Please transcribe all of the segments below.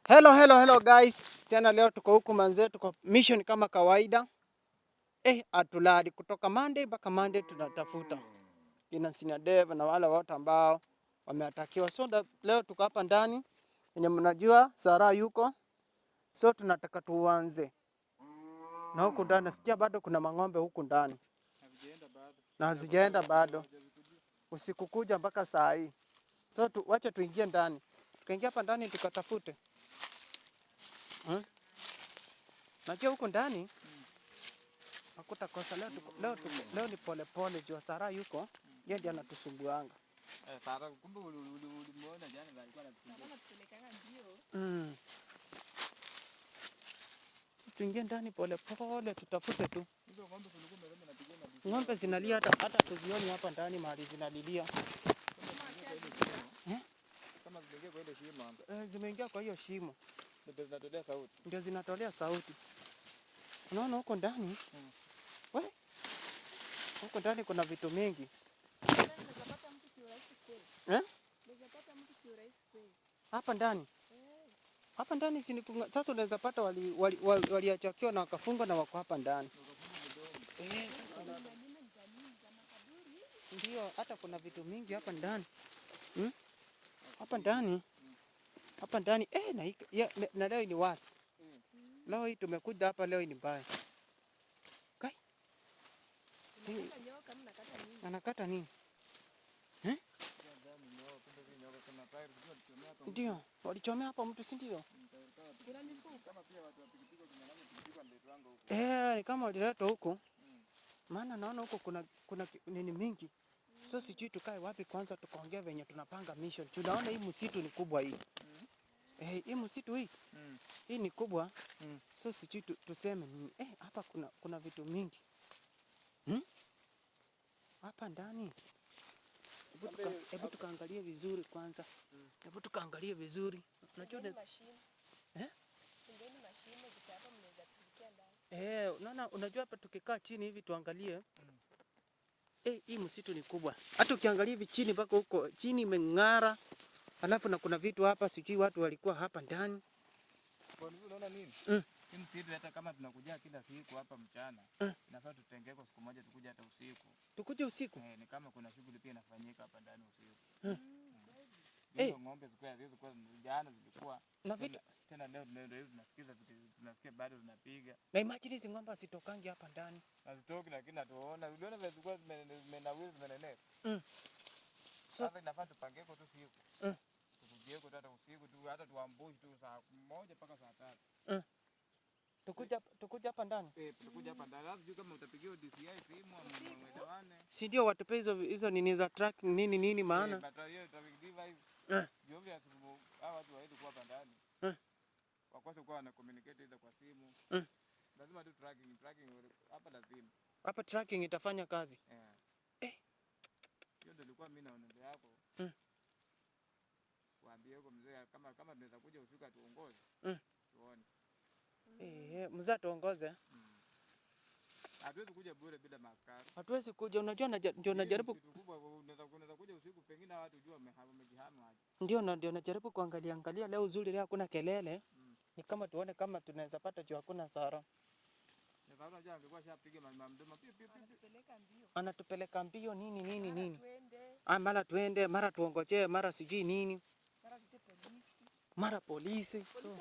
Hello guys. Tena leo tuko huku manze, tuko mission kama kawaida. Atuladi kutoka Monday mpaka Monday tunatafuta kina Sina Dev na wale wote ambao wameatakiwa. So leo tuko hapa ndani. Yenye mnajua Sara yuko. So tunataka tuanze. Na huku ndani nasikia bado kuna mang'ombe huku ndani. Na hazijaenda bado. Usiku kuja mpaka saa hii. So wacha tuingie ndani. Tukaingia hapa ndani tukatafute. Najua huko ndani hakutakosa. Leo ni pole jua Sara yuko, yeye ndiye anatusumbuanga. Sara kumbe ulimuona jana alikuwa anatupelekanga mbio. Tuingie ndani pole tutafute tu. Hizo ng'ombe kulikuwa mbele napigia na ng'ombe zinalia hata tuzioni hapa ndani mahali zinalilia. Kama zimeingia kwa ile shimo. Zimeingia kwa hiyo shimo. Ndio zinatolea sauti. Ndio zinatolea sauti. Unaona huko ndani? Huko ndani kuna vitu mingi. Hapa ndani? Hapa ndani sasa unaweza pata waliachakiwa na wakafunga na wako hapa ndani. Sasa ndio hata kuna vitu mingi hapa ndani. Hapa ndani na leo ni wasi. Leo hii tumekuja hapa, leo ni mbaya. Kai. Anakata nini? Ndio, walichomea hapa mtu si ndio? Ni kama waliletwa huko. Maana naona huko kuna nini mingi. So sijui tukae wapi kwanza tukaongea venye tunapanga mission. Tunaona hii msitu ni kubwa hii. Hii msitu hii. Hii ni kubwa. So sijui tuseme nini. Hapa kuna vitu mingi. Hapa ndani. Hebu tukaangalie vizuri kwanza. Hebu tukaangalie vizuri. Unajua unaona unajua hapa tukikaa chini hivi tuangalie. Hii msitu ni kubwa. Hata ukiangalia hivi chini mpaka huko chini imeng'ara. Alafu na kuna vitu hapa sijui watu walikuwa hapa ndani. Kwa nini unaona nini? Hii msitu hata kama tunakuja kila siku hapa mchana, inafaa tutengee kwa siku moja tukuje hata usiku. Tukuje usiku? Ni kama kuna shughuli pia inafanyika hapa ndani usiku. Hizo ng'ombe zilikuwa jana zilikuwa na vitu tena leo ndio tunasikia bado zinapiga. Na imagine hizo ng'ombe zitokangi hapa ndani. Hazitoki lakini tunaona uliona zilikuwa zimenawiri zimenene. Sasa inafaa tupange kwa tu siku. Tukuje kwa hata usiku tu hata tuambushi tu saa 1 mpaka saa 3. Tukuja hapa ndani? Tukuja hapa ndani. Alafu kama utapigia DCI simu mwelewane. Si ndio watupe hizo nini za tracking nini maana? Battery tracking device. Jovia hawa watu waende kwa hapa ndani. Wakose kwa na communicate ile kwa simu. Lazima tu tracking hapa lazima. Hapa tracking itafanya kazi. Hiyo ndio ilikuwa mimi naona yako. Waambie huko mzee kama tunaweza kuja usiku atuongoze. Tuone. Mzee tuongoze. Hatuwezi kuja bure bila maskari. Hatuwezi kuja, unajua ndio najaribu unaweza kuja usiku pengine watu jua wamejihama aje. Ndio najaribu kuangalia leo uzuri leo hakuna kelele. Ni kama tuone kama tunaweza pata jua hakuna Sara. Sasa jana angekuwa shapiga mamdomo anatupeleka mbio nini. Mara tuende, mara tuongojee, mara sijui nini. Mara polisi. So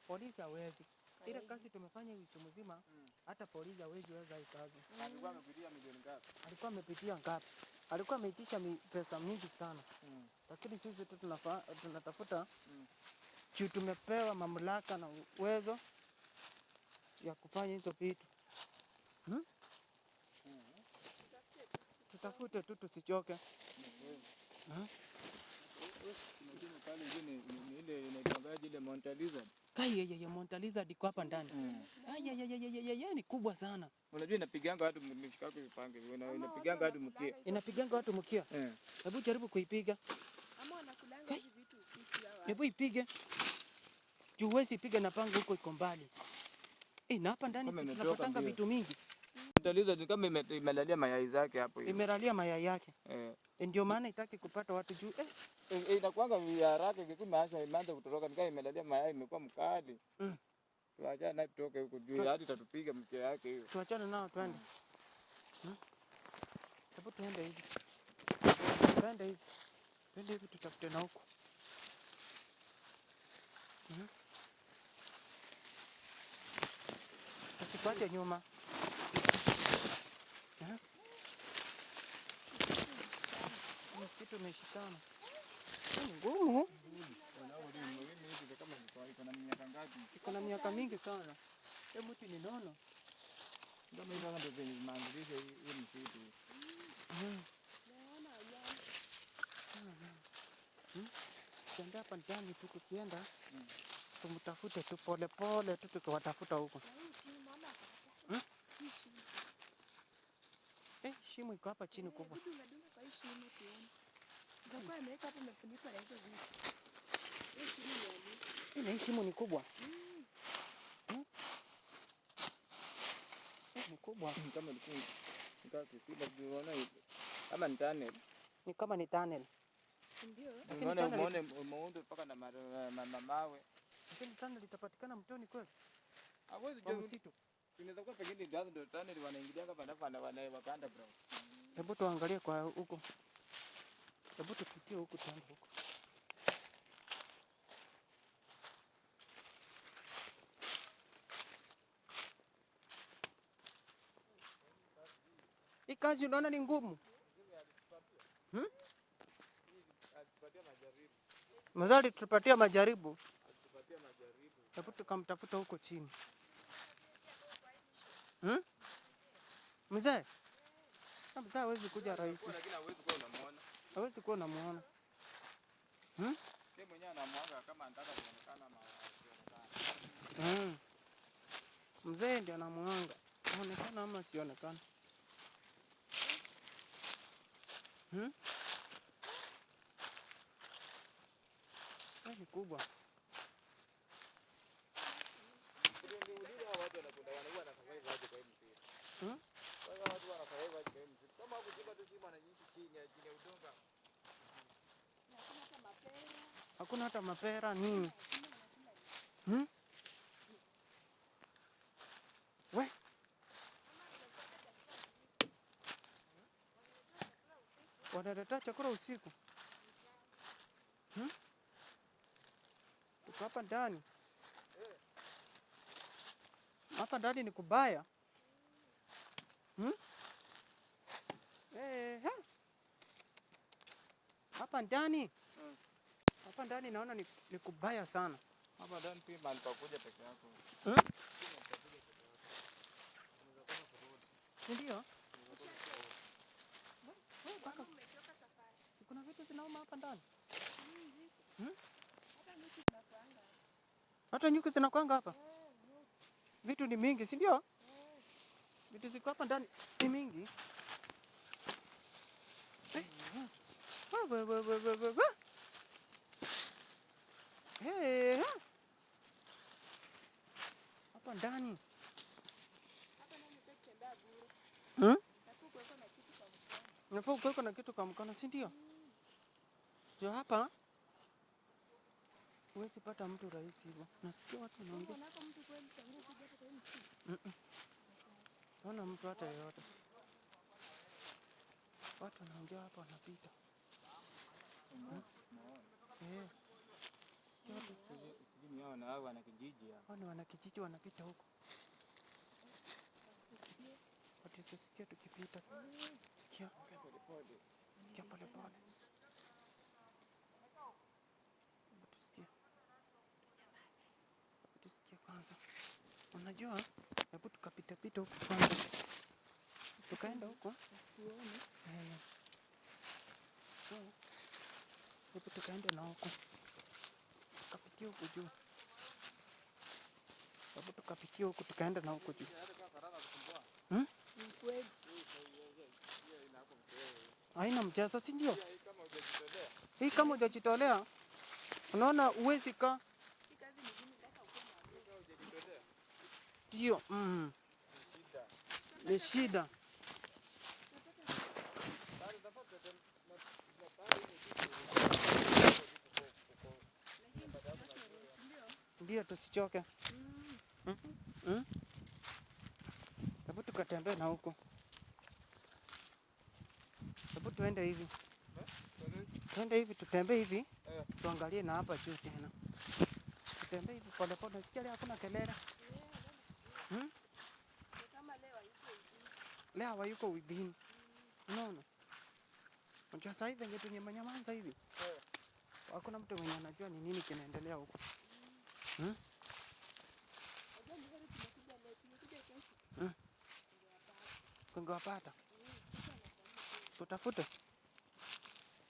polisi hawezi. Ile kazi tumefanya wiki mzima, hata polisi hawezi weza hii kazi. Alikuwa amepitia milioni ngapi? Alikuwa amepitia ngapi? Alikuwa ameitisha pesa mingi sana. Lakini sisi tu tunatafuta juu tumepewa mamlaka na uwezo ya kufanya hizo vitu. Tutafute tu tusichoke. Pale ile inaitwaje ile Montaliza. Kai Montaliza iko hapa ndani. Ni kubwa sana. Unajua inapiganga watu mshikako vipange. Inapiganga watu mkia. Inapiganga watu mkia. Hebu jaribu kuipiga. Ama wanakulanga hivi vitu usiku hawa. Hebu ipige. Juu huwezi piga na panga huko iko mbali. Na hapa ndani tunapatanga vitu mingi. Talizo ni kama imelalia mayai zake hapo hivi. Imelalia mayai yake. Ndio maana itaki kupata watu juu. Inakuanga haraka imeanza kutoroka nikaa imelalia mayai imekuwa mkali. Tuachane na tutoke huko juu hadi tatupiga mke yake hiyo. Tuachane nao twende. Sababu tuende hivi. Twende hivi. Twende hivi tutafute na huko. Usipate nyuma. Kitu imeshikana. Ni ngumu. Iko na miaka mingi sana. Hebu mti ni nono. Ndio maana ndio venye maandilisho hii msitu. Tuende hapa ndani tu kukienda. Tumtafute tu pole pole tu tukiwatafuta huko. Shimo iko hapa chini kubwa. Hii shimo ni kubwa. Ni kubwa. Kama kama ni tunnel. Ni kama ni tunnel. Ndio. Umeona muundo mpaka na mawe. Lakini tunnel itapatikana mtoni kweli? Hawezi kwa msitu. Inaweza kuwa pengine ndio tunnel wanaingilia hapa na wakaenda bro. Hebu tuangalie kwa huko. Hebu tupitie huko tuanze huko. Hii kazi unaona ni ngumu. Mazali tupatia majaribu. Hebu tukamtafuta huko chini. Mzee? Mzee hawezi kuja rahisi. Lakini hawezi kuwa unamuona. Hawezi kuwa unamuona. Yeye mwenyewe anamwaga kama anataka kuonekana ama asionekane. Mzee ndiye anamuanga. Aonekana ama asionekane. Ni kubwa. Hakuna hata mapera nini. We. Wanaleta chakula usiku. Tuko hapa ndani. Hapa ndani ni kubaya. Hapa ndani. Hapa ndani naona ni kubaya sana. Hapa ndani pia mali pa kuja peke yako. Ndio. Kuna vitu zinauma hapa ndani. Hata nyuki zinakwanga hapa. Vitu ni mingi, si ndio? Vitu ziko hapa ndani ni mingi. Hapa ndani. Unafaa kuweka na kitu kwa mkono, si ndio? Ndio hapa. Huwezi pata mtu rahisi hivyo. Nasikia watu wanaongea. Naona mtu hata yeyote. Watu wanaongea hapa wanapita. Ni wanakijiji wanapita huko. Watu sisikia tukipita. Sikia pole pole. Sikia pole pole. Tusikie kwanza. Unajua, hebu tukapita pita huko kwanza. Tukaenda huko. So, hebu tukaenda na huko. Tukapitia huko juu. Hebu tukapitia huko tukaenda na huko juu. Haina mchezo, si ndio? Hii kama hujajitolea. Unaona uwezi kaa. Ndio. Ni shida. Ndio tusichoke. Hebu tukatembee na huko. Hebu tuende hivi. Tuende hivi, tutembee hivi. Tuangalie na hapa juu tena. Tutembee hivi pole pole, nasikia leo hakuna kelele. Leo hawayuko within. Unaona? Unajua sasa hivi ndio tunyamanyamaza hivi. Hakuna mtu mwenye anajua ni nini kinaendelea huko. Tungewapata. Tutafute.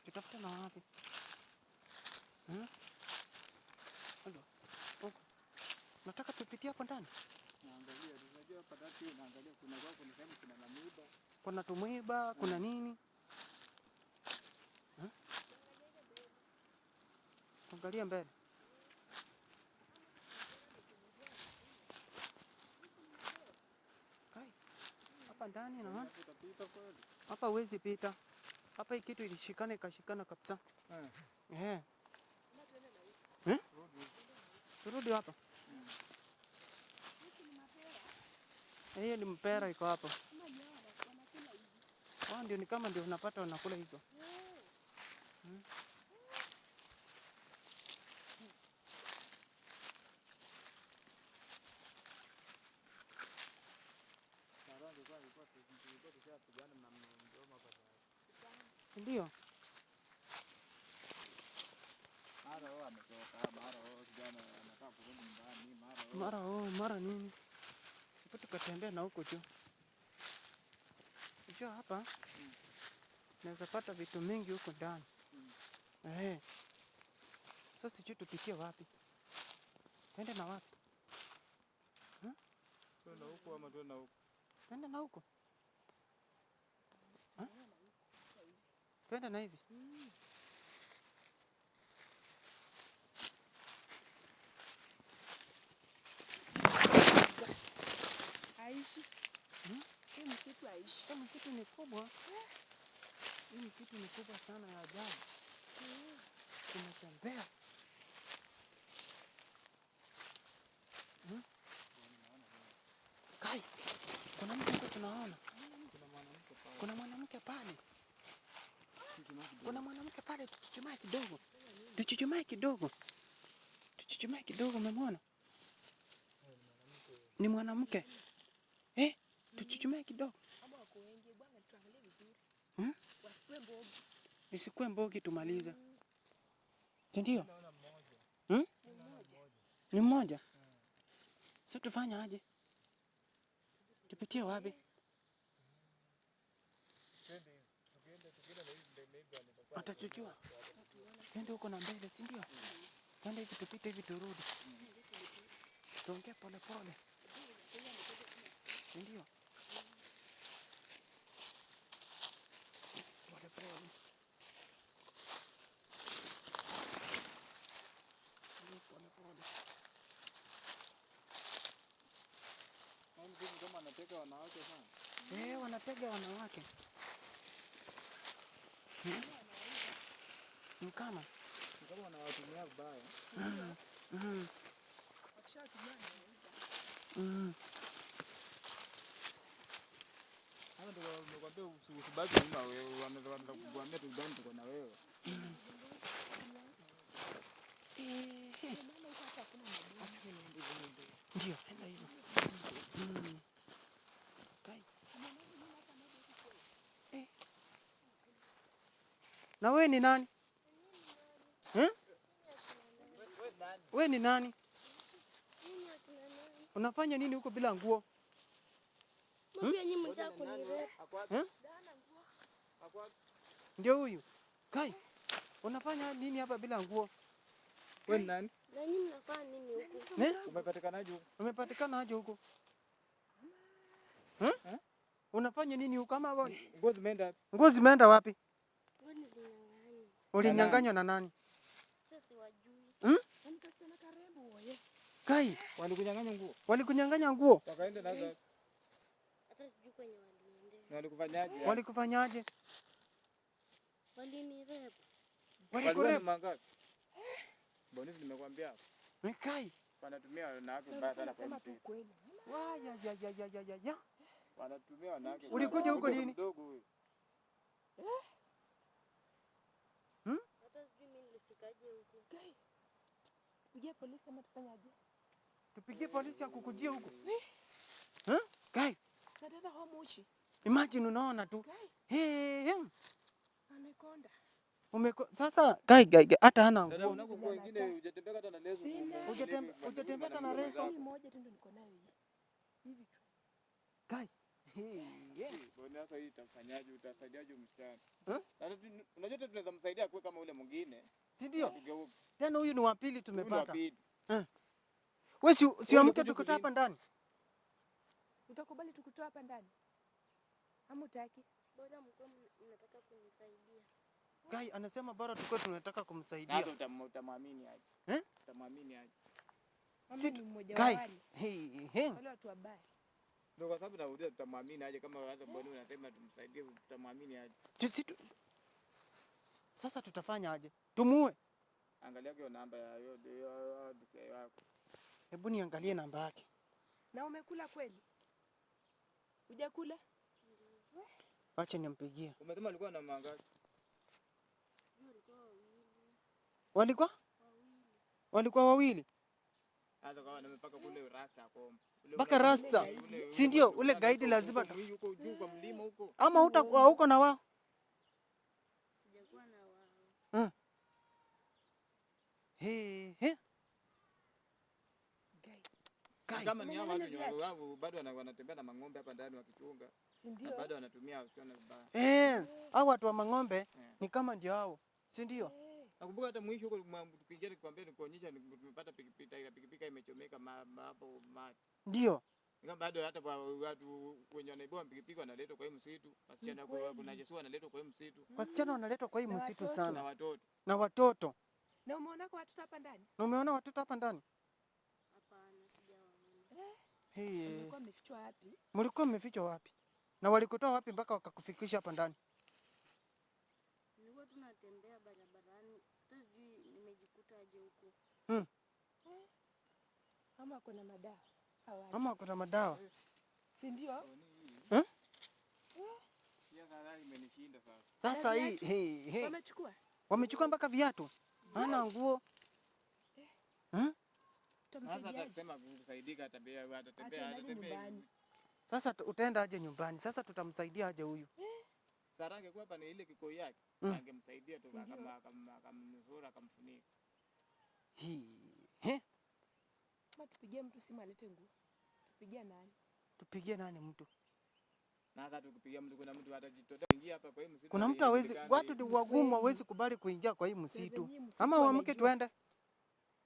Tutafute na wapi? Ndio. Nataka tupitie hapo ndani. Naangalia, unajua hapa dati naangalia kuna wako ni kama kuna mamuiba. Kuna tumuiba, kuna nini? Angalia mbele. Kai. Hapa ndani na hapa huwezi pita. Hapa hii kitu ilishikana ikashikana kabisa. Turudi hapa. Hiyo ni mpera iko hapo. Ndio ni kama ndio unapata unakula hizo. Ndio. Mara nini? Hapo tukatembea na huko juu. Unajua hapa naweza pata vitu mingi huko ndani. Sasa sijui tupitie wapi. Twende na wapi? Twende huko ama twende huko? Twende na huko. Twende na hivi. Aishi. Hii msitu aishi. Hii msitu ni kubwa. Hii msitu ni kubwa sana ya ajabu. Tunatembea. Kai. Kuna mtu huko tunaona. Kuna mwanamke pale. Kuna mwanamke pale, tuchuchumae kidogo. Tuchuchumae kidogo. Tuchuchumae kidogo, umemwona? Ni mwanamke. Tuchuchumae kidogo. Isikue mbogi tumalize. Ndio? Ni mmoja. Sasa tufanya aje? Tupitie wapi? Atachukua. Twende huko na mbele, si ndio? Twende hivi tupite hivi turudi. Tuongee pole pole. Ndio. Pole pole. Pole pole. Kama wanatega wanawake sana. Wanatega wanawake. Ni kama wanawatumia vibaya. Hata ndio nimekwambia usibaki nyuma wewe, wanaanza kukuambia tubani tuko na wewe. Ndio, enda hivyo. Kai. Na wewe ni nani? Wewe ni nani? Unafanya nini huko bila nguo? Ndio huyu. Kai. Unafanya nini hapa bila nguo? Wewe ni nani? Na nyinyi mnafanya nini huko? Umepatikanaje huko? Umepatikana aje huko? Unafanya nini huko kama wewe? Nguo zimeenda. Nguo zimeenda wapi? Ulinyang'anywa. Ulinyang'anywa na nani? Sasa wajui. Mtasichana karembo wewe. Kai, Walikunyang'anya nguo. walikunyang'anya nguo. Wakaenda nazo. Hata sijui kwenye Walikufanyaje? Walikufanyaje? Walinirep. Walikurep? Mangapi? Bonisi nimekwambia. Mekai. Wanatumia wanawake mbaya sana kwa Sema tu msitu. kweli. Ya. Wanatumia wanawake. Ulikuja huko lini? Mdogo huyu. Hata sijui mimi nilifikaje huko. Pigia polisi ama tufanyaje? Tupigie polisi akukujia huko. Kai. Na dada hao moshi. Imagine unaona tu. Amekonda. Sasa kai hata hana Dada nguo. unakokuwa wengine hujatembea hata na leso. Hujatembea hata na leso. Hii moja tu ndo niko nayo hii. Hivi tu. Kai. Bwana sasa hii itafanyaje? Utasaidiaje msichana? Unajua tunaweza msaidia kwa kama ule mwingine. Si ndio? Tugeuke. Tena huyu ni wa pili tumepata. Pili. Wewe si amke tukutoa hapa ndani. Utakubali tukutoa hapa ndani? Ama utaki? Bora mko mnataka kunisaidia. Kai anasema bora tukue tunataka kumsaidia. Hata utamwamini aje? Utamwamini aje? Ama ni mmoja wa wale. Wale watu wabaya. Ndio kwa sababu nauliza tutamwamini aje kama hata bwana unasema tumsaidie tutamwamini aje? Sasa tutafanya aje? Tumuue? Angalia hiyo namba ya hiyo DCI wako. Hebu niangalie namba yake. Na umekula kweli? Hujakula? Acha nimpigie. Umesema alikuwa na mangapi? Walikuwa wawili. Hata kama nimepaka kule rasta komba. Baka rasta. Si ndio ule guide lazima Yuko juu kwa mlima huko. ama huko na wao? Sijakuwa na wao. Kama ni hao watu bado wanatembea na mang'ombe hapa ndani wakichunga. Si ndio? Bado wanatumia usiona vibaya. Hao watu wa mang'ombe ni kama ndio hao. Si ndio? Nakumbuka hata mwisho huko tukijana nikwambia nikuonyesha tumepata pikipiki imechomeka hapo maji. Ndio. Kama bado hata watu wenye wanaiboa pikipiki wanaletwa kwa hii msitu. Wasichana kuna Yesu wanaletwa kwa hii msitu. Wasichana wanaletwa kwa hii msitu sana. Na watoto. Na umeona kwa watoto hapa ndani? Na umeona watoto hapa ndani? Hapana, sijawaona. Mlikuwa mmefichwa wapi? Mlikuwa mmefichwa wapi? Na walikutoa wapi mpaka wakakufikisha hapa ndani? Nilikuwa tunatembea barabarani. Hata sijui nimejikuta aje huko. Ama kuna madawa? Ama kuna madawa? Si ndio? Sasa hii. Wamechukua? Wamechukua mpaka viatu. Hana nguo. Sasa utaenda aje nyumbani? Sasa tutamsaidia aje huyu? Sarange kwa hapa ni ile kikoi yake. Angemsaidia tu akamnusura akamfunika. Tupigie mtu simu alete nguo. Tupigie nani? Tupigie nani mtu? Na hata tukipigia mtu kuna mtu atajitoa ingia hapa kwa hii msitu. Kuna mtu watu ni wagumu hawezi kubali kuingia kwa hii msitu. Ama uamke tuende.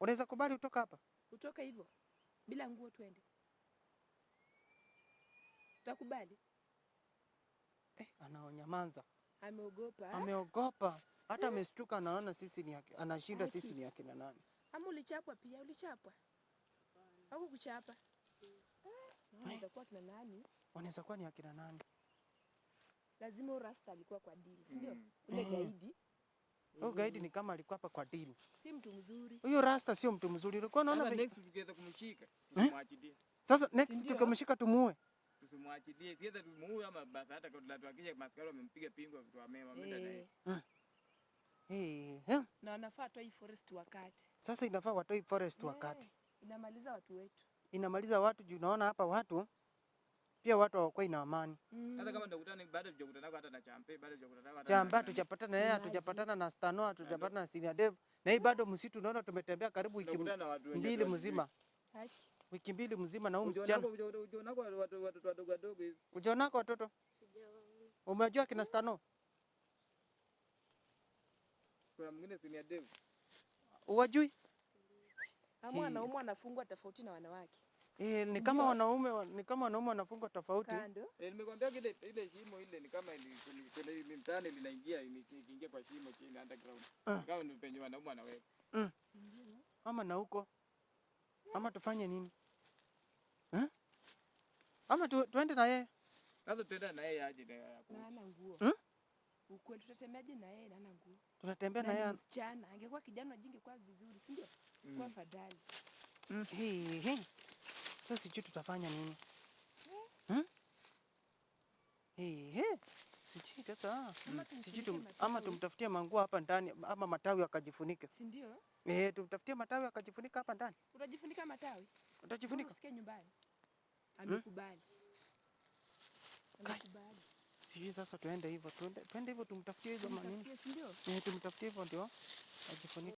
Unaweza kubali utoka hapa? Utoka hivyo. Bila nguo tuende. Utakubali? Anaonyamanza. Ameogopa. Hata ameshtuka anaona sisi ni anashinda sisi ni akina nani. Ama ulichapwa pia? Ulichapwa? Au kuchapa? Wanaweza kuwa kina nani? Wanaweza kuwa ni akina nani? Lazima Rasta alikuwa kwa deal, si ndio? Ule gaidi. Huyo gaidi ni kama alikuwa hapa kwa deal. Si mtu mzuri. Huyo Rasta sio mtu mzuri. Ulikuwa unaona next tukiweza kumshika, tumwachilie. Sasa next tukimshika tumuue. Tusimwachilie. Siweza tumuue ama basi hata kwa tuhakikishe maskari wamempiga pingo kwa mema menda naye. Na wanafaa toi forest wakati. Sasa inafaa watoi forest wakati. Inamaliza watu wetu. Inamaliza watu juu naona hapa watu pia watu hawakuwa ina amani. Hata kama ndakutana baada tujakutana hata na Champe, baada tujakutana hata Chamba tujapatana yeye, tujapatana na Stanoa, tujapatana na Senior Dev. Na hii bado msitu unaona tumetembea karibu wiki mbili mzima. Wiki mbili mzima na msichana. Ujonako watu wadogo wadogo hivi. Ujonako watoto? Sijawaona. Umejua kina Stanoa? Kuna mwingine Senior Dev. Uwajui? Ama wanaume wanafungwa tofauti na wanawake. Ni kama wanaume wanafungwa tofauti. Nimekwambia ile shimo ile ni kama ile mtani linaingia ikiingia kwa shimo chini underground. Kama ni penye wanaume wanaweka. Ama na huko. Ama tufanye nini? Ama tuende na yeye. Sasa tuenda na yeye aje na ana nguo. Ukweli tutatembeaje na yeye na ana nguo? Tunatembea na yeye. Msichana angekuwa kijana kwa vizuri, si ndio? Kwa fadhali. Sasa sijui tutafanya nini? Sijui sasa. Ama tumtafutie manguo hapa ndani ama matawi akajifunike. Si ndio? Tumtafutie matawi akajifunika hapa ndani. Utajifunika matawi? Utajifunika? Ufike nyumbani. Amekubali. Amekubali. Sijui sasa tuende hivyo. Tuende hivyo tumtafutie hizo manini. Si ndio? Tumtafutie hivyo ndio ajifunike.